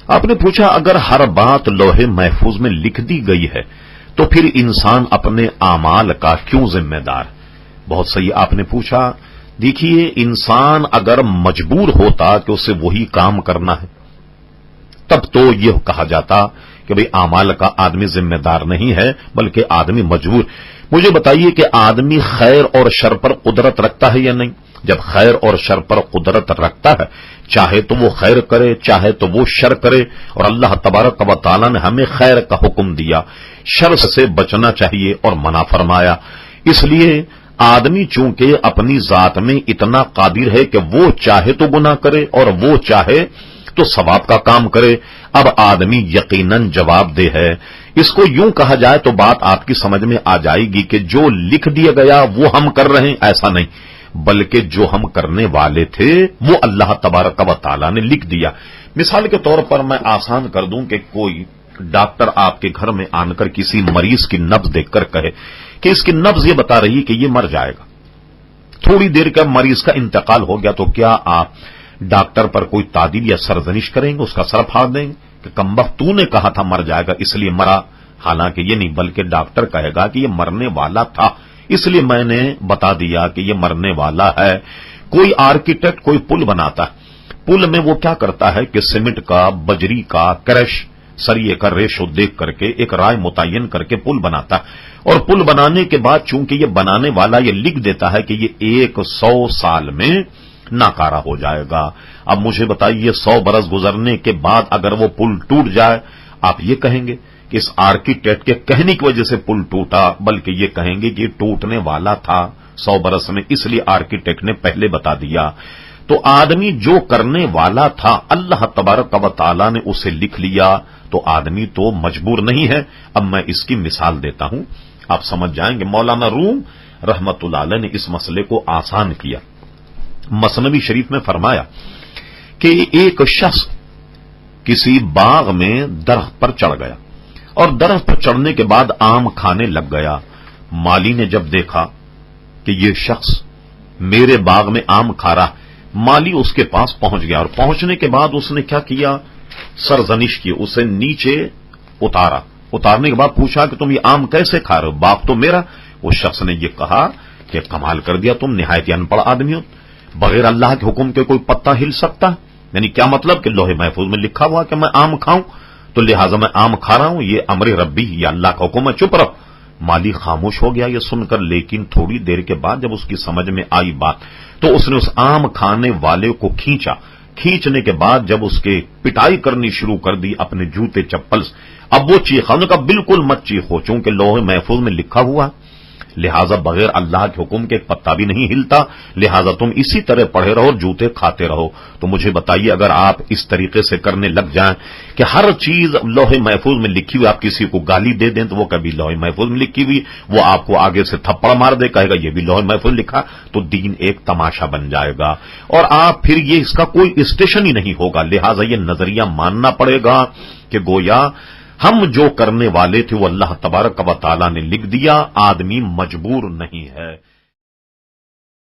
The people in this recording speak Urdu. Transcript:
آپ نے پوچھا اگر ہر بات لوہے محفوظ میں لکھ دی گئی ہے تو پھر انسان اپنے اعمال کا کیوں ذمہ دار؟ بہت صحیح آپ نے پوچھا. دیکھیے انسان اگر مجبور ہوتا کہ اسے وہی کام کرنا ہے تب تو یہ کہا جاتا کہ بھئی اعمال کا آدمی ذمہ دار نہیں ہے بلکہ آدمی مجبور. مجھے بتائیے کہ آدمی خیر اور شر پر قدرت رکھتا ہے یا نہیں؟ جب خیر اور شر پر قدرت رکھتا ہے چاہے تو وہ خیر کرے چاہے تو وہ شر کرے. اور اللہ تبارک و تعالی نے ہمیں خیر کا حکم دیا، شر سے بچنا چاہیے اور منع فرمایا. اس لیے آدمی چونکہ اپنی ذات میں اتنا قادر ہے کہ وہ چاہے تو گناہ کرے اور وہ چاہے تو ثواب کا کام کرے. اب آدمی یقیناً جواب دہ ہے. اس کو یوں کہا جائے تو بات آپ کی سمجھ میں آ جائے گی کہ جو لکھ دیا گیا وہ ہم کر رہے ہیں، ایسا نہیں، بلکہ جو ہم کرنے والے تھے وہ اللہ تبارک و تعالی نے لکھ دیا. مثال کے طور پر میں آسان کر دوں کہ کوئی ڈاکٹر آپ کے گھر میں آن کر کسی مریض کی نبض دیکھ کر کہے کہ اس کی نبض یہ بتا رہی ہے کہ یہ مر جائے گا، تھوڑی دیر کا مریض کا انتقال ہو گیا، تو کیا آپ ڈاکٹر پر کوئی تعدیل یا سرزنش کریں گے، اس کا سر پھاڑ دیں گے کہ کمبخت تو نے کہا تھا مر جائے گا اس لیے مرا؟ حالانکہ یہ نہیں، بلکہ ڈاکٹر کہے گا کہ یہ مرنے والا تھا اس لیے میں نے بتا دیا کہ یہ مرنے والا ہے. کوئی آرکیٹیکٹ کوئی پل بناتا ہے، پل میں وہ کیا کرتا ہے کہ سیمنٹ کا، بجری کا، کریش سریے کا ریشو دیکھ کر کے ایک رائے متعین کر کے پل بناتا ہے. اور پل بنانے کے بعد چونکہ یہ بنانے والا یہ لکھ دیتا ہے کہ یہ 100 سال میں ناکارہ ہو جائے گا. اب مجھے بتائیے 100 برس گزرنے کے بعد اگر وہ پل ٹوٹ جائے، آپ یہ کہیں گے کہ اس آرکیٹیکٹ کے کہنے کی وجہ سے پل ٹوٹا، بلکہ یہ کہیں گے کہ یہ ٹوٹنے والا تھا 100 برس میں، اس لیے آرکیٹیکٹ نے پہلے بتا دیا. تو آدمی جو کرنے والا تھا اللہ تبارک و تعالی نے اسے لکھ لیا، تو آدمی تو مجبور نہیں ہے. اب میں اس کی مثال دیتا ہوں، آپ سمجھ جائیں گے. مولانا روم رحمت اللہ علیہ نے اس مسئلے کو آسان کیا. مثنوی شریف میں فرمایا کہ ایک شخص کسی باغ میں درخت پر چڑھ گیا اور درخت پر چڑھنے کے بعد آم کھانے لگ گیا. مالی نے جب دیکھا کہ یہ شخص میرے باغ میں آم کھا رہا، مالی اس کے پاس پہنچ گیا اور پہنچنے کے بعد اس نے کیا کیا؟ سرزنش کی، اسے نیچے اتارا. اتارنے کے بعد پوچھا کہ تم یہ آم کیسے کھا رہے ہو، باغ تو میرا. اس شخص نے یہ کہا کہ کمال کر دیا، تم نہایت ان پڑھ آدمی ہو، بغیر اللہ کے حکم کے کوئی پتا ہل سکتا؟ یعنی کیا مطلب کہ لوہے محفوظ میں لکھا ہوا کہ میں آم کھاؤں تو لہٰذا میں آم کھا رہا ہوں، یہ امر ربی، یہ اللہ کا حکم ہے، چپ رہو. مالی خاموش ہو گیا یہ سن کر، لیکن تھوڑی دیر کے بعد جب اس کی سمجھ میں آئی بات تو اس نے اس آم کھانے والے کو کھینچا. کھینچنے کے بعد جب اس کے پٹائی کرنی شروع کر دی اپنے جوتے چپل سے، اب وہ چیخا. انہوں نے کہا بالکل مت چیخو، چونکہ لوہے محفوظ میں لکھا ہوا، لہذا بغیر اللہ کے حکم کے ایک پتا بھی نہیں ہلتا، لہذا تم اسی طرح پڑھے رہو اور جوتے کھاتے رہو. تو مجھے بتائیے اگر آپ اس طریقے سے کرنے لگ جائیں کہ ہر چیز لوہے محفوظ میں لکھی ہوئی، آپ کسی کو گالی دے دیں تو وہ کبھی لوہے محفوظ میں لکھی ہوئی، وہ آپ کو آگے سے تھپڑ مار دے، کہے گا یہ بھی لوہے محفوظ لکھا، تو دین ایک تماشا بن جائے گا اور آپ پھر یہ اس کا کوئی اسٹیشن ہی نہیں ہوگا. لہذا یہ نظریہ ماننا پڑے گا کہ گویا ہم جو کرنے والے تھے وہ اللہ تبارک و تعالی نے لکھ دیا، آدمی مجبور نہیں ہے.